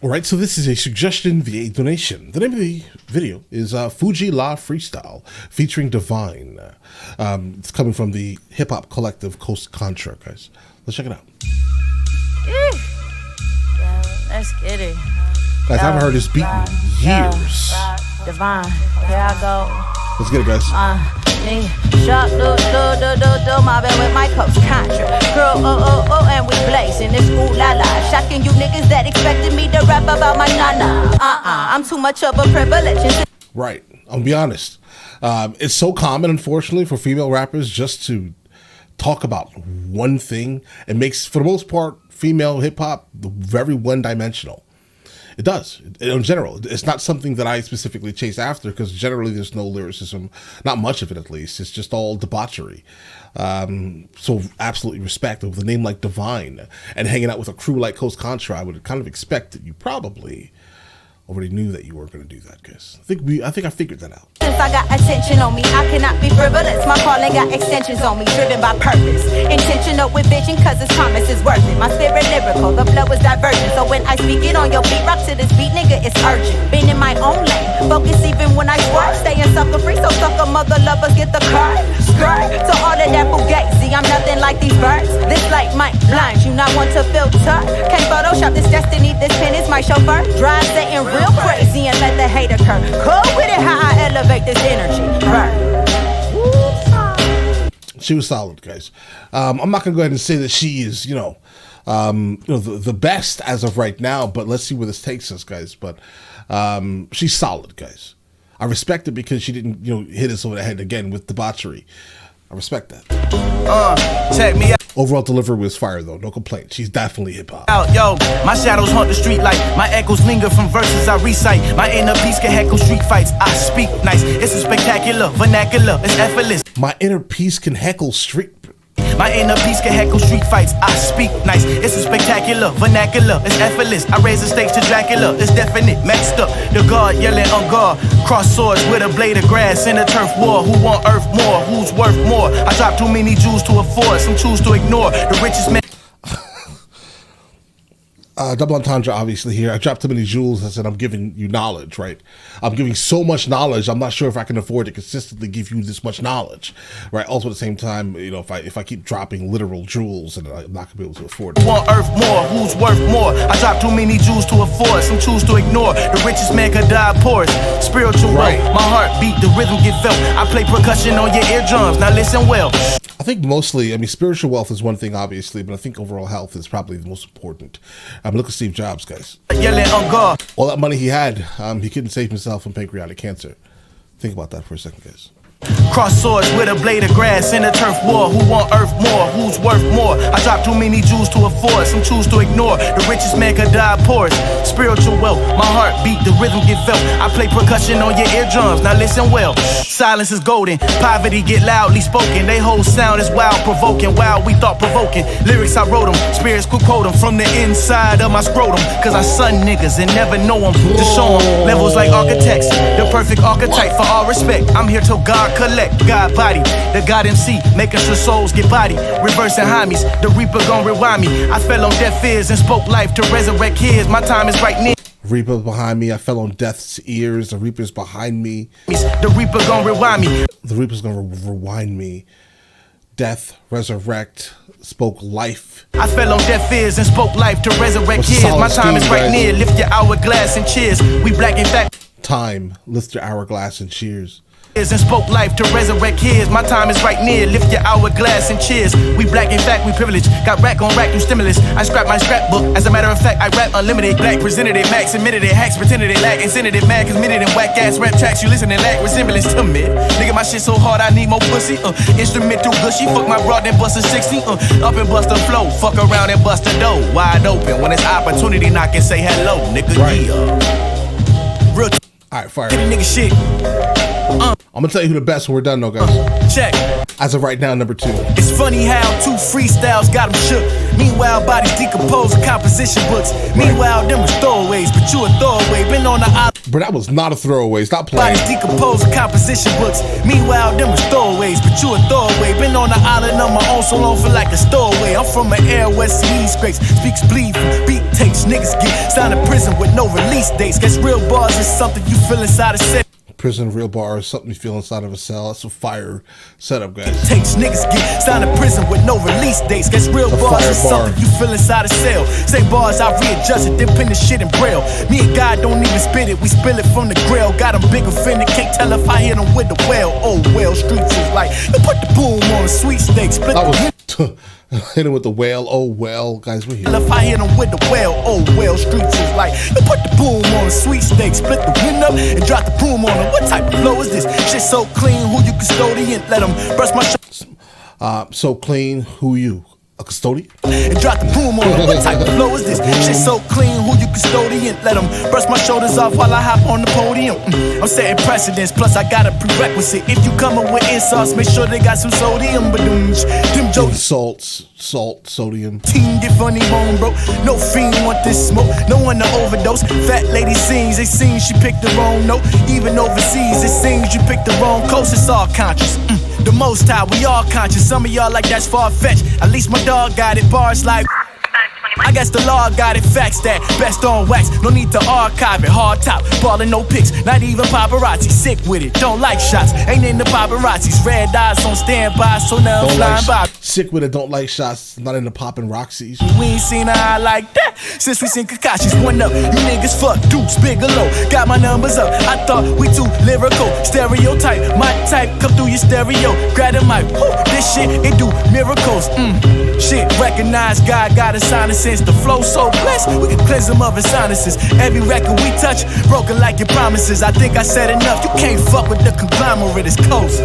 Alright, so this is a suggestion via donation. The name of the video is Fuji La Freestyle featuring Divine. It's coming from the hip-hop collective CONTRA, guys. Let's check it out. Yeah, let's get it. Guys, I haven't heard this beat in years. Divine, here I go. Let's get it, guys. Shot, do my bed with my cups, Contra. Girl, and we blazing this ooh la la. Shocking you niggas that expected me to rap about my nana. I'm too much of a privilege. Right, I'll be honest. It's so common, unfortunately, for female rappers just to talk about one thing. It makes, for the most part, female hip hop very one-dimensional. It does, in general. It's not something that I specifically chase after because generally there's no lyricism, not much of it at least. It's just all debauchery. So absolutely respect. With a name like Divine and hanging out with a crew like CONTRA, I would kind of expect that you probably already knew that you weren't going to do that, guys. I think I figured that out. Since I got attention on me, I cannot be frivolous. My calling got extensions on me, driven by purpose. Intentional with vision, cause this promise is worth it. My spirit lyrical, the flow is divergent. So when I speak it on your beat, rock to this beat, nigga, it's urgent. Been in my own lane, focus even when I swerve. Staying sucker free, so sucker mother lovers get the card. Skirt, to all of that fugazi, I'm nothing like these birds. This light might blind you, not want to filter. Can't Photoshop this destiny, this pen is my chauffeur. Drive Satan real crazy and let the hate occur. Cool with it, how I elevate this energy. She was solid, guys. I'm not gonna go ahead and say that she is, the best as of right now. But let's see where this takes us, guys. But she's solid, guys. I respect it because she didn't, hit us over the head again with debauchery. I respect that. Check me out. Overall delivery was fire, though. No complaint. She's definitely hip-hop. Yo, my shadows haunt the street light. My echoes linger from verses I recite. My inner peace can heckle street fights. I speak nice. It's a spectacular vernacular. It's effortless. My inner peace can heckle street... My inner peace can heckle street fights. I speak nice. It's a spectacular vernacular. It's effortless. I raise the stakes to Dracula. It's definite. Maxed up. The guard yelling on guard. Cross swords with a blade of grass in a turf war. Who want earth more? Who's worth more? I drop too many jewels to afford. Some choose to ignore. The richest man. Double entendre, obviously, here. I dropped too many jewels. I said, I'm giving you knowledge, right? I'm giving so much knowledge. I'm not sure if I can afford to consistently give you this much knowledge, right? Also, at the same time, if I keep dropping literal jewels, and I'm not gonna be able to afford it. Want earth more? Who's worth more? I drop too many jewels to afford. Some choose to ignore. The richest man could die poorest. Spiritual right. My heart beat, the rhythm get felt. I play percussion on your eardrums. Now listen well. I think mostly, spiritual wealth is one thing, obviously, but I think overall health is probably the most important. Look at Steve Jobs, guys. Yelling on God. All that money he had, he couldn't save himself from pancreatic cancer. Think about that for a second, guys. Cross swords with a blade of grass in a turf war. Who want earth more? Who's worth more? I drop too many jewels to afford. Some choose to ignore. The richest man could die poorest. Spiritual wealth. My heart beat, the rhythm get felt. I play percussion on your eardrums. Now listen well. Silence is golden. Poverty get loudly spoken. They whole sound is wild provoking. Wild we thought provoking. Lyrics I wrote them. Spirits could quote them from the inside of my scrotum. Cause I son niggas and never know them. To show them levels like architects. The perfect archetype for all respect. I'm here till God collect, God body, the God MC, making sure souls get body, reversing homies, the Reaper gon' rewind me. I fell on deaf ears and spoke life to resurrect his. My time is right near. Reaper behind me, I fell on death's ears. The Reaper's behind me. The Reaper gon' rewind me. The Reaper's gonna rewind me. Death, resurrect, spoke life. I fell on deaf ears and spoke life to resurrect his. My time is right near. Lift your hourglass and cheers. We black in fact. Time, lift your hourglass and cheers. And spoke life to resurrect his. My time is right near. Lift your hourglass and cheers. We black, in fact, we privileged. Got rack on rack through stimulus. I scrap my scrapbook. As a matter of fact, I rap unlimited. Black presented it, max admitted it. Hacks pretended it, lack incented it. Mad committed and whack ass rap tracks. You listen and lack resemblance to me. Nigga, my shit so hard, I need more pussy. Instrumental gushy. Fuck my broad and bust a 60. Up and bust a flow. Fuck around and bust a dough. Wide open. When it's opportunity, knock and say hello, nigga. Right. Yeah. Real. Alright, fire. Get a nigga shit. I'm gonna tell you who the best when we're done though, guys. Check. As of right now, number 2. It's funny how 2 freestyles got them shook. Meanwhile, bodies decompose in composition books. Meanwhile, them was throwaways, but you a throwaway. Been on the island. But that was not a throwaway. Stop playing. Bodies decompose in composition books. Meanwhile, them was throwaways, but you a throwaway. Been on the island on my own, so long for like a stowaway. I'm from an air west seas scrapes. Speaks bleed from beat takes. Niggas get signed to prison with no release dates. Guess real bars is something you feel inside a set. Prison, real bar, something you feel inside of a cell. That's a fire setup, guys. Takes niggas get signed to prison with no release dates. Guess real bars is something you feel inside a cell. Say bars, I readjust it, then pin the shit in braille. Me and God don't even spit it, we spill it from the grill. Got them big offended, can't tell if I hit them with the well. Oh well, streets is like, you put the boom on a sweet steak, split that the was hit him with the whale. Oh well, guys, we're here. If I hit him with the well, oh well, streets is like, you put the boom on a sweet steak, split the wind up and drop the boom on it. What type of flow is this? Shit so clean, who you custodian? Let him brush my so clean, who you? A custodian? And drop the boom on it. What type of flow is this? Shit so clean, who you custodian? Let them brush my shoulders off while I hop on the podium. I'm setting precedents, plus I got a prerequisite. If you coming with insults, make sure they got some sodium. But them jokes, salt, sodium. Team get funny bone, bro. No fiend want this smoke. No one to overdose. Fat lady sings, they sing she picked the wrong note. Even overseas, it seems you picked the wrong coast. It's all conscious. The most high, we all conscious. Some of y'all like that's far-fetched. At least my dog got it. Bars like I guess the law got it, facts that best on wax. No need to archive it, hard top, ballin' no pics, not even paparazzi. Sick with it, don't like shots, ain't in the paparazzis. Red eyes on standby, so now I'm flying by. Sick with it, don't like shots, not in the poppin' Roxy's. We ain't seen a eye like that since we seen Kakashi's. One up, you niggas fuck, Dukes, Bigelow. Got my numbers up, I thought we too lyrical. Stereotype, my type, come through your stereo. Grab the mic, whoo, this shit, it do miracles. Shit, recognize God got a sign of sense. The flow so blessed, we can cleanse them of his sinuses. Every record we touch, broken like your promises. I think I said enough, you can't fuck with the conglomerate, it's close.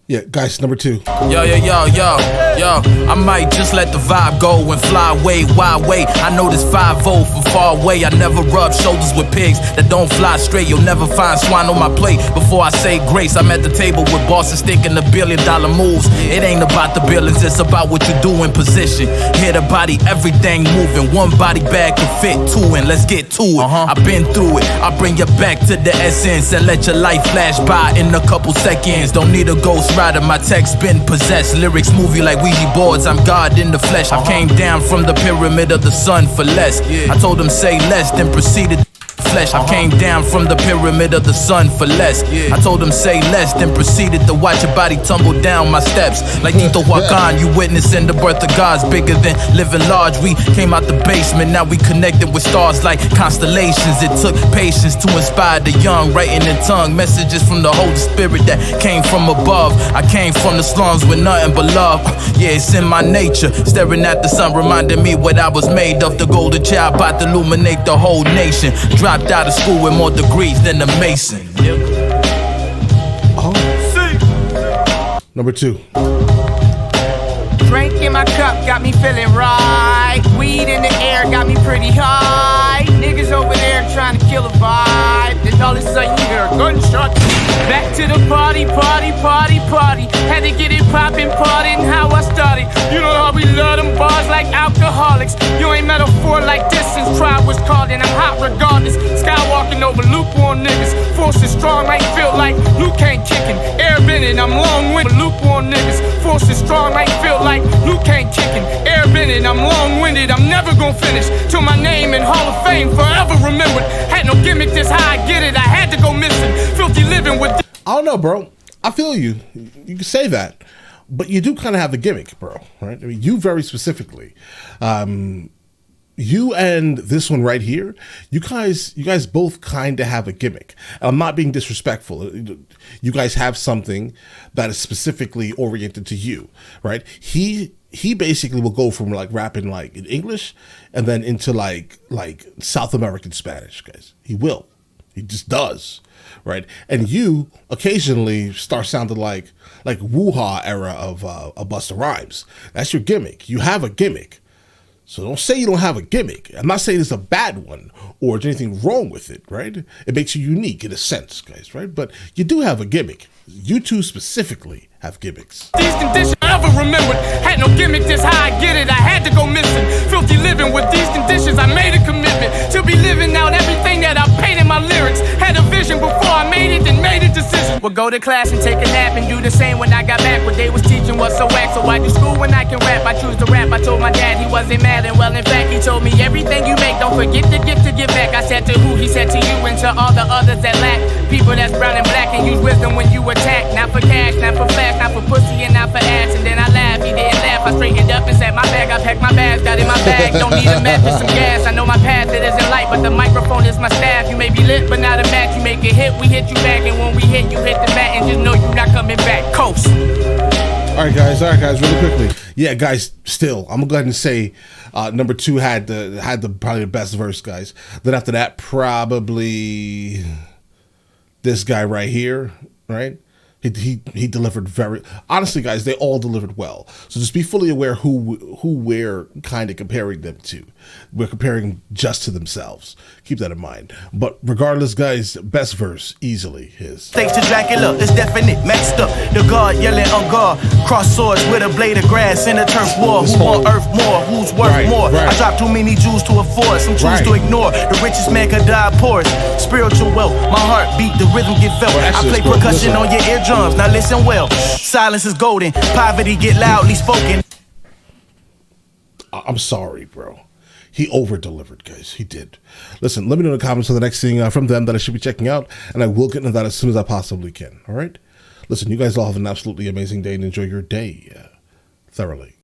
Yeah, guys, number 2. Yo, I might just let the vibe go and fly away, wild way. I know this 5-0 from far away. I never rub shoulders with pigs that don't fly straight. You'll never find swine on my plate. Before I say grace, I'm at the table with bosses thinking the $1 billion moves. It ain't about the billions, it's about what you do in position. Hit a body, everything moving. One body bag can fit 2 in, let's get to it. I've been through it, I'll bring you back to the essence and let your life flash by in a couple seconds. Don't need a ghost rider, my text been possessed. Lyrics movie like Ouija boards, I'm God in the flesh. I came down from the pyramid of the sun for less. I told him say less, then proceeded flesh. I came down from the pyramid of the sun for less. I told him say less, then proceeded to watch your body tumble down my steps. Like Nito Wakan, you witnessing the birth of gods bigger than living large. We came out the basement, now we connected with stars like constellations. It took patience to inspire the young, writing in tongue messages from the Holy Spirit that came from above. I came from the slums with nothing but love. Yeah, it's in my nature. Staring at the sun reminded me what I was made of. The golden child about to illuminate the whole nation. Dropped out of school with more degrees than a mason. Number 2. Drink in my cup got me feeling right. Weed in the air got me pretty high. Niggas over there trying to kill a vibe. Then all of a sudden you hear a gunshot. Back to the party. Had to get it poppin', partying how I started. You know how we love them bars like alcoholics. You ain't met a 4 like this since trial was called, and I'm hot regardless. Skywalking over lukewarm niggas. Force is strong like feel like Luke ain't kicking. Air bending, I'm long-winded. Lukewarm niggas. Force is strong like feel like Luke ain't kicking. Air bending, I'm long-winded. I'm never gonna finish till my name in Hall of Fame forever remembered. Had no gimmick, this how I get it. I had to go missing. Filthy living with. I don't know, bro. I feel you. You can say that, but you do kind of have the gimmick, bro. Right? I mean, you very specifically. You and this one right here, you guys both kind of have a gimmick. I'm not being disrespectful. You guys have something that is specifically oriented to you, right? He basically will go from like rapping like in English and then into like South American Spanish, guys. He will. He just does. Right, and you occasionally start sounding like Woo-Ha era of Busta Rhymes. That's your gimmick. You have a gimmick, So don't say you don't have a gimmick. I'm not saying it's a bad one or there's anything wrong with it, right? It makes you unique in a sense, guys, right? But you do have a gimmick. You two specifically have gimmicks. These conditions I ever remembered. Had no gimmick, this how I get it. I had to go missing. Filthy living with these conditions. I made a commitment to be living out everything that I painted my lyrics. Had a vision before I made it, then made a decision. Would go to class and take a nap and do the same when I got back. What they was teaching was so whack. So I do school when I can rap. I choose to rap. I told my dad he wasn't mad, and well, in fact, he told me everything you make, don't forget to give back. I said to who? He said to you and to all the others that lack. People that's brown and black and use wisdom when you attack. Not for cash, not for flash, not for pussy, and not for ass. And then I laughed, he didn't laugh. I straightened up and said my bag, I packed my bags, got in my bag. Don't need a map, just some gas. I know my path, it isn't light, but the microphone is my staff. You may be lit, but not a match. You make a hit, we hit you back, and when we hit, you hit the mat, and just know you're not coming back. Coast. All right, guys, really quickly. Yeah, guys, still, I'm gonna go ahead and say number 2 had the probably the best verse, guys. Then after that, probably this guy right here, right? He delivered very honestly, guys. They all delivered well. So just be fully aware who we're kind of comparing them to. We're comparing them just to themselves. Keep that in mind. But regardless, guys, best verse easily his. Thanks to Dracula, it's definite, maxed up. The guard yelling on guard. Cross swords with a blade of grass in a turf war. Who on earth more? Who's worth more? I dropped too many Jews to afford. Some choose to ignore. The richest man could die poorest. Spiritual wealth, my heart beat, the rhythm get felt. I play percussion on your eardrums. Now listen well. Silence is golden. Poverty get loudly spoken. I'm sorry, bro. He over-delivered, guys. He did. Listen, let me know in the comments for the next thing from them that I should be checking out, and I will get into that as soon as I possibly can. All right? Listen, you guys all have an absolutely amazing day and enjoy your day thoroughly.